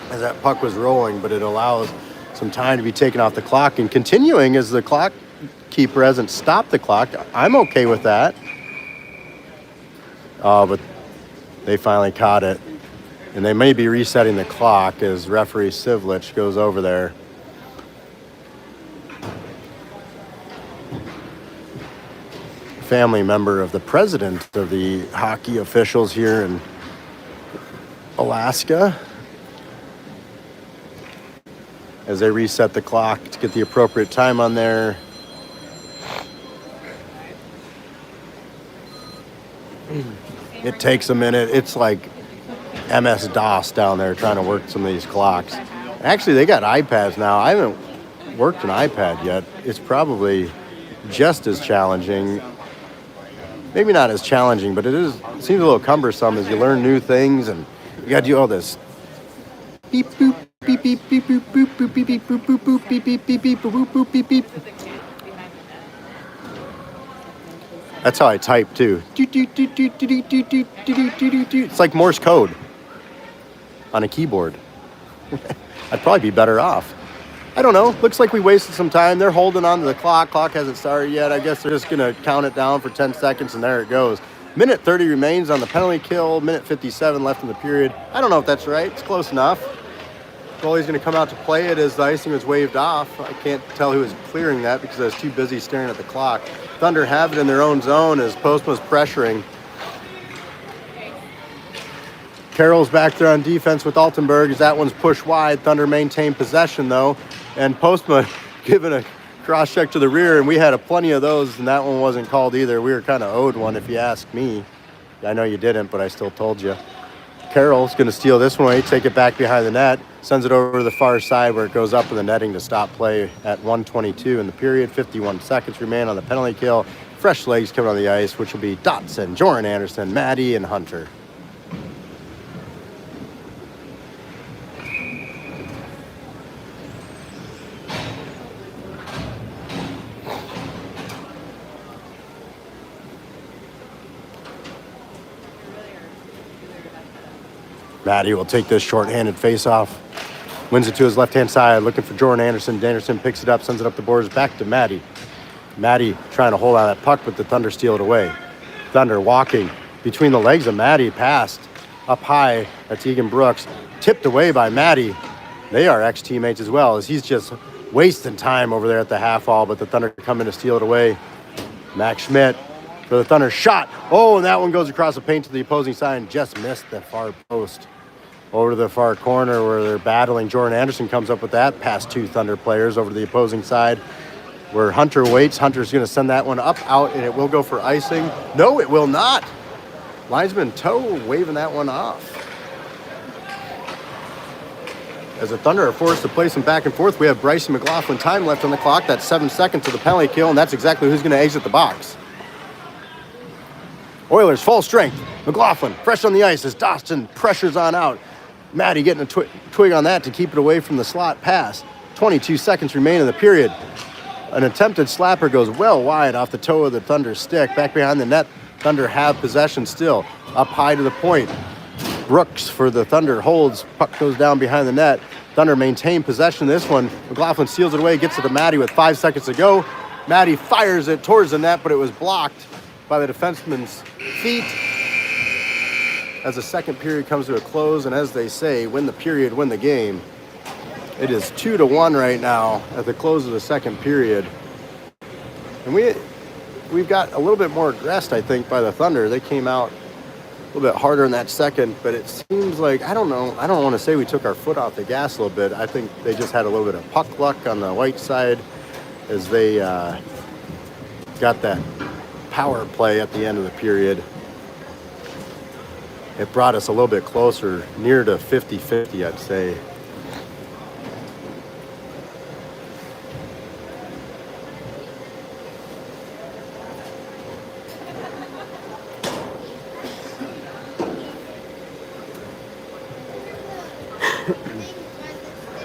as that puck was rolling, but it allows some time to be taken off the clock and continuing as the clock keeper hasn't stopped the clock. I'm okay with that. But they finally caught it. And they may be resetting the clock as referee Sivlich goes over there. Family member of the president of the hockey officials here in Alaska. As they reset the clock to get the appropriate time on there. It takes a minute. It's like MS-DOS down there trying to work some of these clocks. Actually, they got iPads now. I haven't worked an iPad yet. It's probably just as challenging. Maybe not as challenging, but it seems a little cumbersome as you learn new things and you got to do all this beep boop beep beep beep boop boop boop beep beep boop boop boop beep beep beep beep boop boop beep beep. That's how I type too. It's like Morse code on a keyboard. I'd probably be better off. I don't know. Looks like we wasted some time. They're holding on to the clock. Clock hasn't started yet. I guess they're just going to count it down for 10 seconds, and there it goes. Minute 30 remains on the penalty kill. Minute 57 left in the period. I don't know if that's right. It's close enough. Goalie's going to come out to play it as the icing was waved off. I can't tell who was clearing that because I was too busy staring at the clock. Thunder have it in their own zone as Postma's pressuring. Carroll's back there on defense with Altenberg as that one's pushed wide. Thunder maintain possession though, and Postma giving a cross check to the rear, and we had plenty of those, and that one wasn't called either. We were kind of owed one if you ask me. I know you didn't, but I still told you. Carroll's going to steal this one away, take it back behind the net, sends it over to the far side where it goes up in the netting to stop play at 1:22 in the period. 51 seconds remain on the penalty kill. Fresh legs coming on the ice, which will be Dotson, Jordan Anderson, Maddie, and Hunter. Maddie will take this short-handed face-off. Wins it to his left-hand side, looking for Jordan Anderson. Anderson picks it up, sends it up the boards, back to Maddie. Maddie trying to hold on that puck, but the Thunder steal it away. Thunder walking between the legs of Maddie, passed up high. That's Egan Brooks. Tipped away by Maddie. They are ex-teammates as well, as he's just wasting time over there at the half wall, but the Thunder come in to steal it away. Max Schmidt for the Thunder shot. Oh, and that one goes across the paint to the opposing side and just missed the far post. Over to the far corner where they're battling. Jordan Anderson comes up with that past two Thunder players over to the opposing side where Hunter waits. Hunter's going to send that one up, out, and it will go for icing. No, it will not. Linesman Toe waving that one off. As the Thunder are forced to play some back and forth, we have Bryson McLaughlin time left on the clock. That's 7 seconds to the penalty kill, and that's exactly who's going to exit the box. Oilers full strength. McLaughlin fresh on the ice as Dawson pressures on out. Maddie getting a twig on that to keep it away from the slot pass. 22 seconds remain in the period. An attempted slapper goes well wide off the toe of the Thunder stick. Back behind the net, Thunder have possession still. Up high to the point. Brooks for the Thunder holds. Puck goes down behind the net. Thunder maintain possession this one. McLaughlin steals it away, gets it to Maddie with 5 seconds to go. Maddie fires it towards the net, but it was blocked by the defenseman's feet. as the second period comes to a close, and as they say, win the period, win the game. It is 2-1 right now at the close of the second period. And we've got a little bit more aggressed, I think, by the Thunder. They came out a little bit harder in that second, but it seems like, I don't know, I don't want to say we took our foot off the gas a little bit. I think they just had a little bit of puck luck on the White side as they got that power play at the end of the period. It brought us a little bit closer, near to 50-50, I'd say.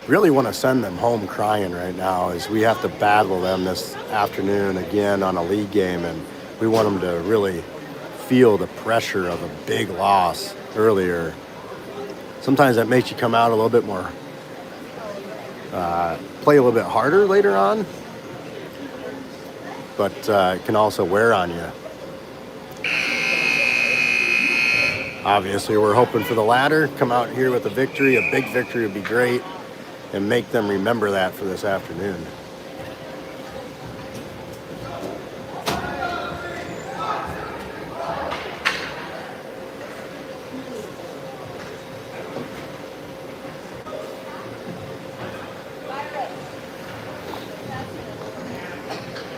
Really want to send them home crying right now, as we have to battle them this afternoon again on a league game, and we want them to really feel the pressure of a big loss earlier. Sometimes that makes you come out a little bit more, play a little bit harder later on, but it can also wear on you. Obviously, we're hoping for the latter. Come out here with a victory, a big victory would be great, and make them remember that for this afternoon.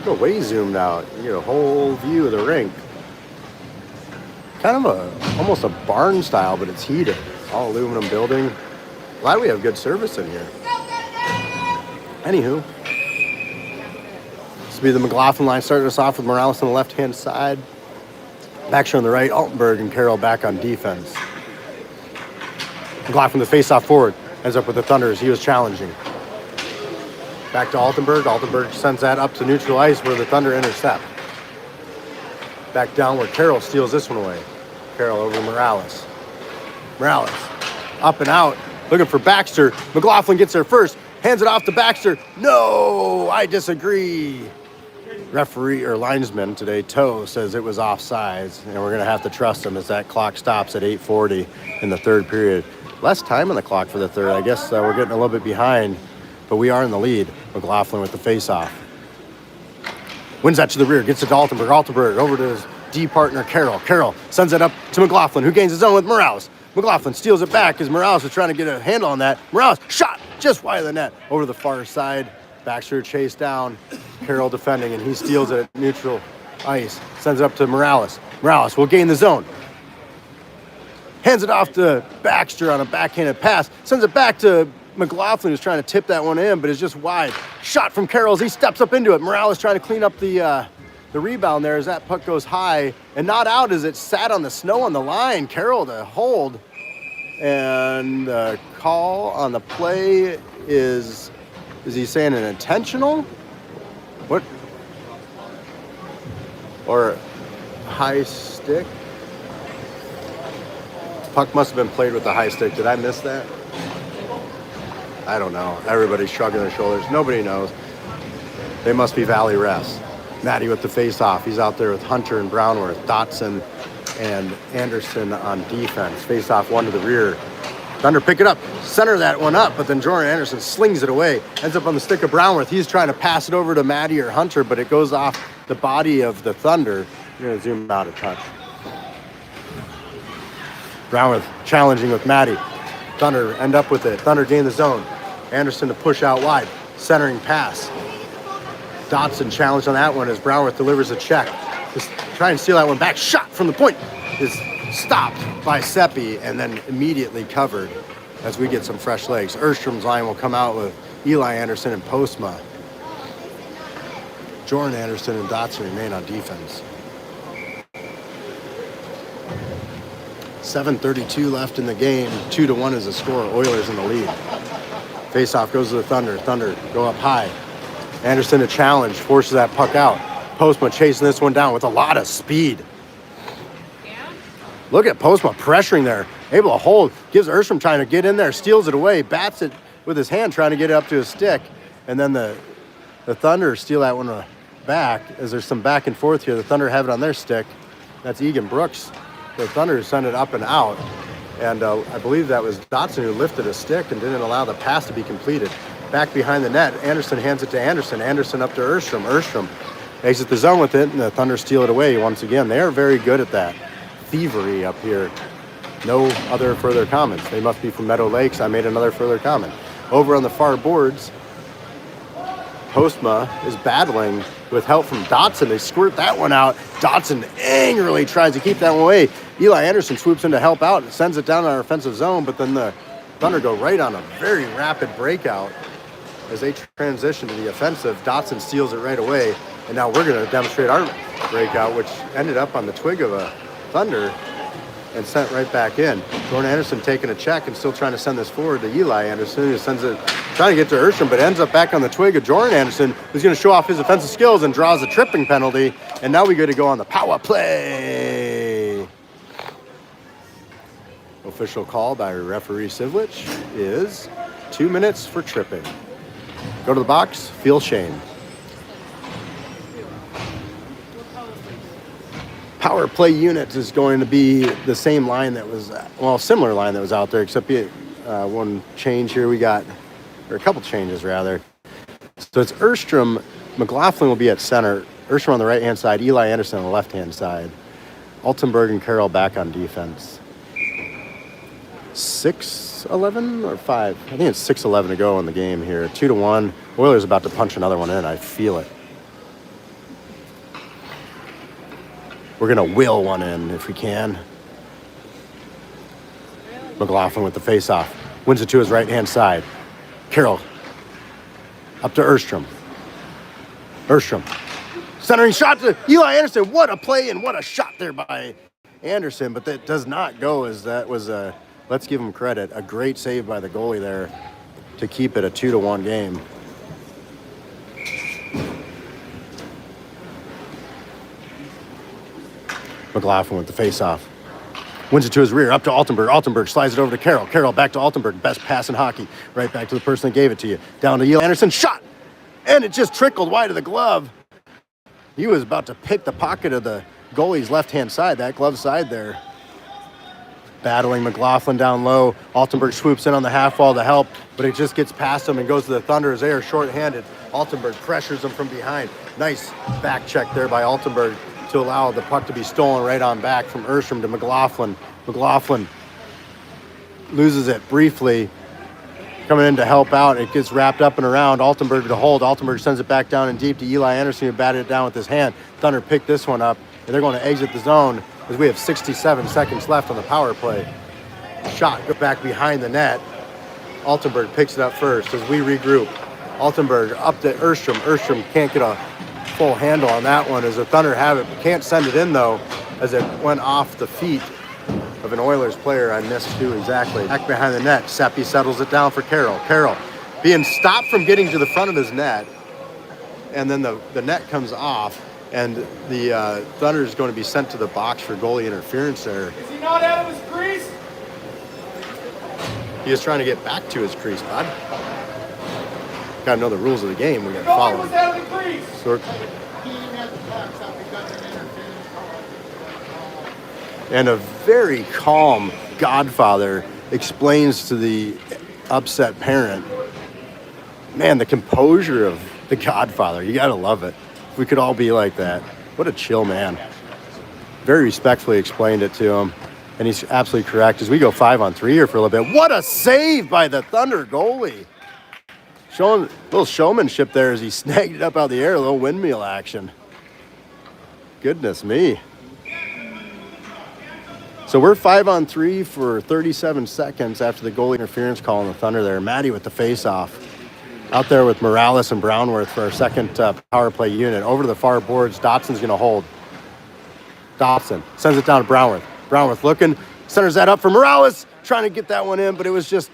Go way zoomed out. You get a whole view of the rink. Kind of almost a barn style, but it's heated. All aluminum building. Glad we have good service in here. Anywho, this will be the McLaughlin line, starting us off with Morales on the left-hand side. Backsher on the right, Altenberg and Carroll back on defense. McLaughlin the face-off forward, ends up with the Thunder as he was challenging. Back to Altenberg. Altenberg sends that up to neutral ice where the Thunder intercept. Back down where Carroll steals this one away. Carroll over Morales. Morales up and out, looking for Baxter. McLaughlin gets there first. Hands it off to Baxter. No, I disagree. Referee or linesman today, Toe, says it was offsides, and we're going to have to trust him as that clock stops at 8:40 in the third period. Less time on the clock for the third. I guess we're getting a little bit behind, but we are in the lead. McLaughlin with the face-off. Wins that to the rear, gets it to Altenberg. Altenberg over to his D partner, Carroll. Carroll sends it up to McLaughlin, who gains his own with Morales. McLaughlin steals it back as Morales is trying to get a handle on that. Morales shot just wide of the net over the far side. Baxter chased down. Carroll defending, and he steals it at neutral ice. Sends it up to Morales. Morales will gain the zone. Hands it off to Baxter on a backhanded pass. Sends it back to McLaughlin, who's trying to tip that one in, but it's just wide. Shot from Carroll as he steps up into it. Morales trying to clean up the rebound there as that puck goes high and not out as it sat on the snow on the line. Carroll to hold. And the call on the play is he saying an intentional? What? Or high stick? Puck must have been played with the high stick. Did I miss that? I don't know. Everybody's shrugging their shoulders. Nobody knows. They must be Valley refs. Matty with the face-off. He's out there with Hunter and Brownworth, Dotson and Anderson on defense. Face-off one to the rear. Thunder pick it up, center that one up, but then Jordan Anderson slings it away. Ends up on the stick of Brownworth. He's trying to pass it over to Matty or Hunter, but it goes off the body of the Thunder. You're going to zoom out a touch. Brownworth challenging with Matty. Thunder end up with it. Thunder gain the zone. Anderson to push out wide. Centering pass. Dotson challenged on that one as Brownworth delivers a check. Just try and steal that one back. Shot from the point is stopped by Seppi and then immediately covered as we get some fresh legs. Erstrom's line will come out with Eli Anderson and Postma. Jordan Anderson and Dotson remain on defense. 7:32 left in the game. 2-1 is the score. Oilers in the lead. Faceoff goes to the Thunder. Thunder go up high. Anderson a challenge, forces that puck out. Postma chasing this one down with a lot of speed. Look at Postma pressuring there. Able to hold. Gives Erstrom trying to get in there. Steals it away. Bats it with his hand trying to get it up to his stick. And then the Thunder steal that one back as there's some back and forth here. The Thunder have it on their stick. That's Egan Brooks the Thunder sent it up and out. And I believe that was Dotson who lifted a stick and didn't allow the pass to be completed. Back behind the net, Anderson hands it to Anderson. Anderson up to Erstrom. Erstrom exits the zone with it, and the Thunder steal it away once again. They are very good at that. Thievery up here. No other further comments. They must be from Meadow Lakes. I made another further comment. Over on the far boards, Postma is battling with help from Dotson. They squirt that one out. Dotson angrily tries to keep that one away. Eli Anderson swoops in to help out and sends it down in our offensive zone, but then the Thunder go right on a very rapid breakout. As they transition to the offensive, Dotson steals it right away, and now we're going to demonstrate our breakout, which ended up on the twig of a Thunder and sent right back in. Jordan Anderson taking a check and still trying to send this forward to Eli Anderson, who sends it, trying to get to Erstrom, but ends up back on the twig of Jordan Anderson, who's going to show off his offensive skills and draws a tripping penalty. And now we get to go on the power play. Official call by referee Sivlich is 2 minutes for tripping. Go to the box, feel shame. Power play unit is going to be the same line that was, well, similar line that was out there, except one change here we got, or a couple changes rather. So it's Erstrom, McLaughlin will be at center, Erstrom on the right-hand side, Eli Anderson on the left-hand side. Altenberg and Carroll back on defense. 6-11 or 5? I think it's 6-11 to go in the game here. 2-1. Oilers about to punch another one in. I feel it. We're going to will one in if we can. McLaughlin with the face-off. Wins it to his right-hand side. Carroll. Up to Erstrom. Erstrom. Centering shot to Eli Anderson. What a play and what a shot there by Anderson. But that does not go as that was a, let's give him credit, a great save by the goalie there to keep it a 2-1 game. McLaughlin with the face-off. Wins it to his rear, up to Altenberg. Altenberg slides it over to Carroll. Carroll back to Altenberg. Best pass in hockey. Right back to the person that gave it to you. Down to Eli Anderson. Shot! And it just trickled wide of the glove. He was about to pick the pocket of the goalie's left-hand side, that glove side there. Battling McLaughlin down low. Altenberg swoops in on the half wall to help, but it just gets past him and goes to the Thunder as they are short-handed. Altenberg pressures him from behind. Nice back check there by Altenberg to allow the puck to be stolen right on back from Erstrom to McLaughlin. McLaughlin loses it briefly, coming in to help out. It gets wrapped up and around. Altenberg to hold. Altenberg sends it back down and deep to Eli Anderson, who batted it down with his hand. Thunder picked this one up, and they're going to exit the zone as we have 67 seconds left on the power play. Shot go back behind the net. Altenberg picks it up first as we regroup. Altenberg up to Erstrom. Erstrom can't get a full handle on that one as the Thunder have it. Can't send it in though, as it went off the feet of an Oilers player. I missed too exactly. Back behind the net, Seppi settles it down for Carroll. Carroll being stopped from getting to the front of his net, and then the net comes off, and the Thunder is going to be sent to the box for goalie interference there.
Is he not out of his crease?
He is trying to get back to his crease, bud. Got to know the rules of the game. We got to follow
was out of the crease.
So, and a very calm godfather explains to the upset parent, man, the composure of the godfather, you got to love it. If we could all be like that. What a chill man. Very respectfully explained it to him, and he's absolutely correct. As we go 5-on-3 here for a little bit, what a save by the Thunder goalie. Showing a little showmanship there as he snagged it up out of the air, a little windmill action. Goodness me. So we're 5-on-3 for 37 seconds after the goalie interference call on the Thunder there. Matty with the face-off. Out there with Morales and Brownworth for our second power play unit. Over to the far boards, Dotson's going to hold. Dotson sends it down to Brownworth. Brownworth looking, centers that up for Morales, trying to get that one in, but it was just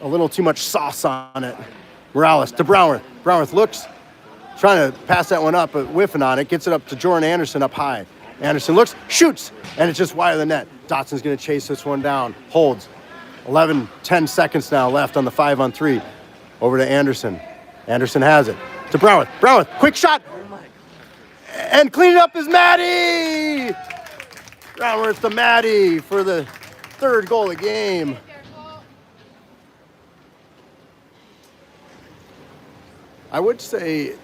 a little too much sauce on it. Morales to Brownworth. Brownworth looks, trying to pass that one up, but whiffing on it. Gets it up to Jordan Anderson up high. Anderson looks, shoots, and it's just wide of the net. Dotson's going to chase this one down. Holds. 10 seconds now left on the 5-on-3. Over to Anderson. Anderson has it. To Brownworth. Brownworth, quick shot. And clean it up is Matty! Brownworth to Maddie for the third goal of the game. I would say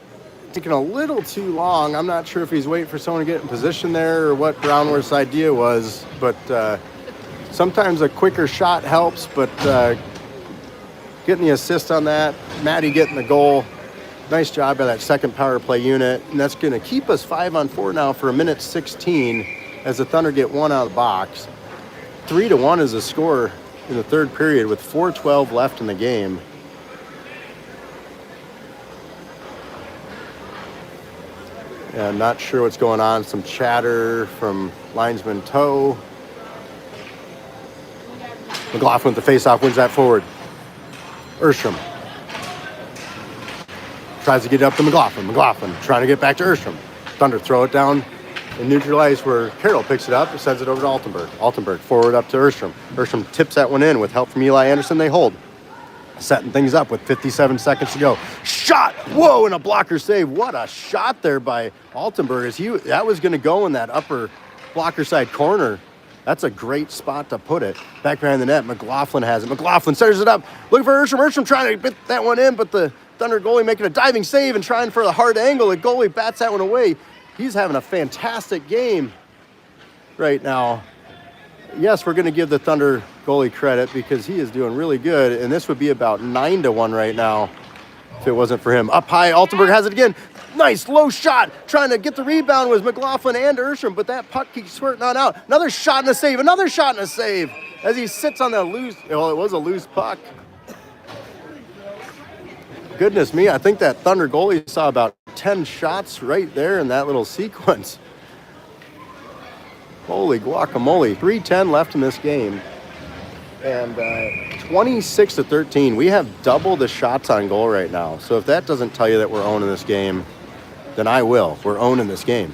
taking a little too long. I'm not sure if he's waiting for someone to get in position there or what Brownworth's idea was, but sometimes a quicker shot helps, but getting the assist on that, Maddie getting the goal. Nice job by that second power play unit, and that's going to keep us 5-on-4 now for 1:16 as the Thunder get one out of the box. 3-1 is the score in the third period with 4:12 left in the game. Yeah, I'm not sure what's going on. Some chatter from linesman Toe. McLaughlin with the faceoff wins that forward. Erstrom tries to get it up to McLaughlin. McLaughlin trying to get back to Erstrom. Thunder throw it down and neutralize where Carroll picks it up and sends it over to Altenberg. Altenberg forward up to Erstrom. Erstrom tips that one in with help from Eli Anderson. They hold. Setting things up with 57 seconds to go. Shot! Whoa, and a blocker save. What a shot there by Altenberg. That was going to go in that upper blocker side corner. That's a great spot to put it. Back behind the net, McLaughlin has it. McLaughlin centers it up. Looking for Erstrom. Erstrom trying to get that one in, but the Thunder goalie making a diving save and trying for the hard angle. The goalie bats that one away. He's having a fantastic game right now. Yes, we're going to give the Thunder goalie credit because he is doing really good, and this would be about 9-1 right now if it wasn't for him. Up high, Altenberg has it again. Nice low shot. Trying to get the rebound was McLaughlin and Erstrom, but that puck keeps squirting on out. Another shot and a save. Another shot and a save as he sits on the loose. Well, it was a loose puck. Goodness me, I think that Thunder goalie saw about 10 shots right there in that little sequence. Holy guacamole. 3:10 left in this game. And 26-13. We have double the shots on goal right now. So if that doesn't tell you that we're owning this game, then I will. We're owning this game.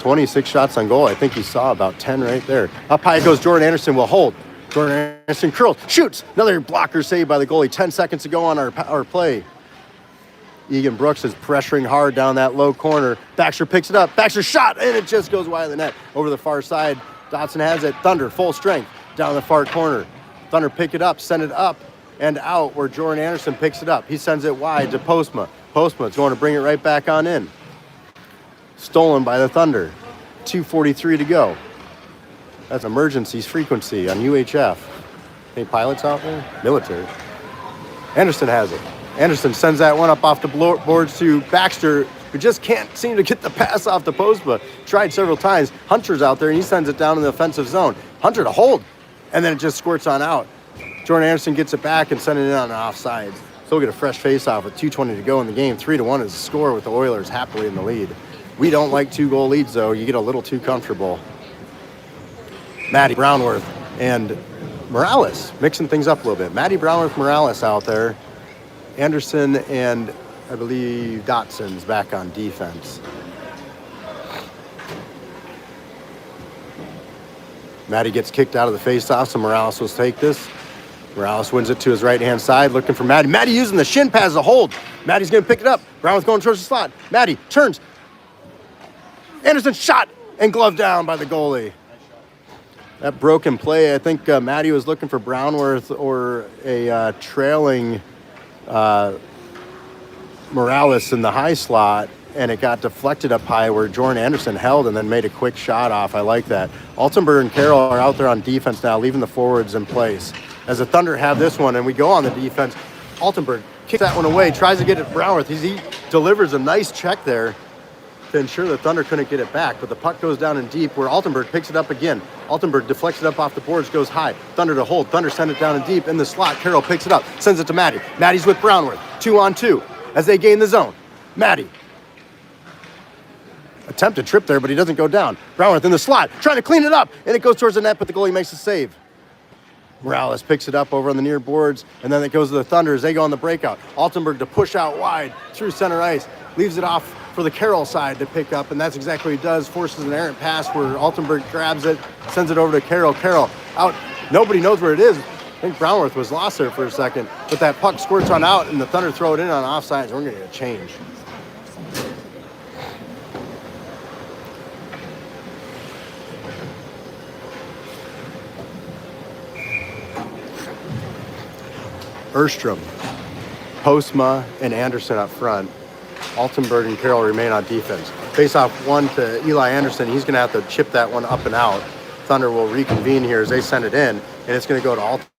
26 shots on goal. I think he saw about 10 right there. Up high goes Jordan Anderson. Will hold. Jordan Anderson curls. Shoots. Another blocker save by the goalie. 10 seconds to go on our play. Egan Brooks is pressuring hard down that low corner. Baxter picks it up. Baxter shot, and it just goes wide of the net. Over the far side, Dotson has it. Thunder, full strength, down the far corner. Thunder pick it up, send it up and out where Jordan Anderson picks it up. He sends it wide to Postma. Postma's going to bring it right back on in. Stolen by the Thunder. 2:43 to go. That's emergencies frequency on UHF. Any pilots out there? Military. Anderson has it. Anderson sends that one up off the boards to Baxter, who just can't seem to get the pass off the Postma. Tried several times. Hunter's out there, and he sends it down in the offensive zone. Hunter to hold, and then it just squirts on out. Jordan Anderson gets it back and sends it in on the offsides. So we'll get a fresh face-off with 2:20 to go in the game. 3-1 is the score with the Oilers happily in the lead. We don't like 2-goal leads, though. You get a little too comfortable. Maddie Brownworth and Morales mixing things up a little bit. Maddie Brownworth, Morales out there. Anderson and I believe Dotson's back on defense. Maddie gets kicked out of the faceoff, so Morales will take this. Morales wins it to his right-hand side, looking for Maddie. Maddie using the shin pads to hold. Maddie's going to pick it up. Brownworth going towards the slot. Maddie turns. Anderson shot and glove down by the goalie. That broken play, I think Maddie was looking for Brownworth or a trailing Morales in the high slot, and it got deflected up high where Jordan Anderson held and then made a quick shot off. I like that. Altenberg and Carroll are out there on defense now, leaving the forwards in place. As the Thunder have this one and we go on the defense, Altenberg kicks that one away, tries to get it to Brownworth. He delivers a nice check there to ensure the Thunder couldn't get it back, but the puck goes down in deep where Altenberg picks it up again. Altenberg deflects it up off the boards, goes high. Thunder to hold. Thunder send it down in deep in the slot. Carroll picks it up, sends it to Maddie. Maddie's with Brownworth. 2-on-2 as they gain the zone. Maddie. Attempted trip there, but he doesn't go down. Brownworth in the slot, trying to clean it up, and it goes towards the net, but the goalie makes the save. Morales picks it up over on the near boards, and then it goes to the Thunder as they go on the breakout. Altenberg to push out wide through center ice, leaves it off for the Carroll side to pick up, and that's exactly what he does. Forces an errant pass where Altenberg grabs it, sends it over to Carroll. Carroll out. Nobody knows where it is. I think Brownworth was lost there for a second, but that puck squirts on out, and the Thunder throw it in on offsides, and we're going to get a change. Erstrom, Postma, and Anderson up front. Altenberg and Carroll remain on defense. Face off one to Eli Anderson. He's going to have to chip that one up and out. Thunder will reconvene here as they send it in, and it's going to go to Altenberg.